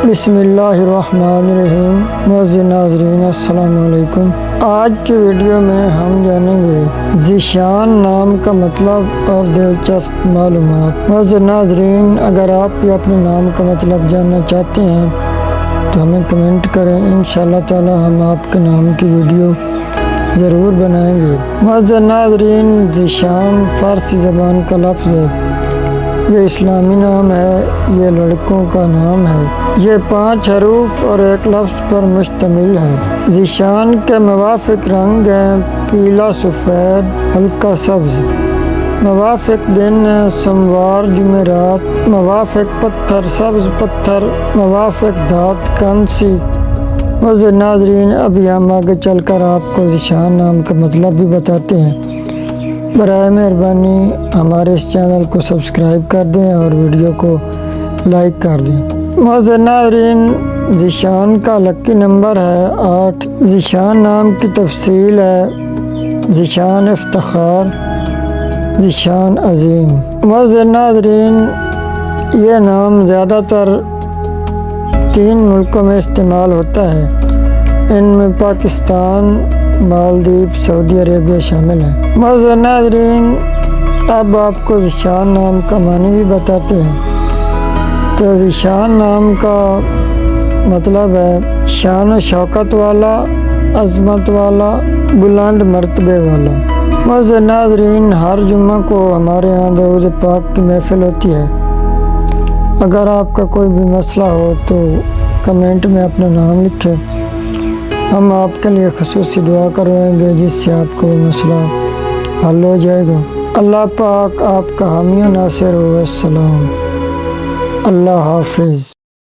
بسم اللہ الرحمن الرحیم۔ معزز ناظرین السلام علیکم۔ آج کی ویڈیو میں ہم جانیں گے ذیشان نام کا مطلب اور دلچسپ معلومات۔ معزز ناظرین، اگر آپ بھی اپنے نام کا مطلب جاننا چاہتے ہیں تو ہمیں کمنٹ کریں، انشاءاللہ تعالی ہم آپ کے نام کی ویڈیو ضرور بنائیں گے۔ معزز ناظرین، ذیشان فارسی زبان کا لفظ ہے، یہ اسلامی نام ہے، یہ لڑکوں کا نام ہے، یہ 5 حروف اور ایک لفظ پر مشتمل ہے۔ ذیشان کے موافق رنگ ہیں پیلا، سفید، ہلکا سبز۔ موافق دن ہیں سوموار، جمعرات۔ موافق پتھر سبز پتھر۔ موافق دھات کنسی۔ معزز ناظرین، ابھی ہم آگے چل کر آپ کو ذیشان نام کا مطلب بھی بتاتے ہیں۔ برائے مہربانی ہمارے اس چینل کو سبسکرائب کر دیں اور ویڈیو کو لائک کر دیں۔ معزز ناظرین، ذیشان کا لکی نمبر ہے 8۔ ذیشان نام کی تفصیل ہے ذیشان افتخار، ذیشان عظیم۔ معزز ناظرین، یہ نام زیادہ تر 3 ملکوں میں استعمال ہوتا ہے، ان میں پاکستان، مالدیپ، سعودی عربیہ شامل ہیں۔ معزز ناظرین، اب آپ کو ذیشان نام کا معنی بھی بتاتے ہیں۔ تو ذیشان نام کا مطلب ہے شان و شوکت والا، عظمت والا، بلند مرتبے والا۔ معزز ناظرین، ہر جمعہ کو ہمارے یہاں درود پاک کی محفل ہوتی ہے۔ اگر آپ کا کوئی بھی مسئلہ ہو تو کمنٹ میں اپنا نام لکھیں، ہم آپ کے لیے خصوصی دعا کروائیں گے جس سے آپ کا وہ مسئلہ حل ہو جائے گا۔ اللہ پاک آپ کا حامی و ناصر ہو۔ السلام، اللہ حافظ۔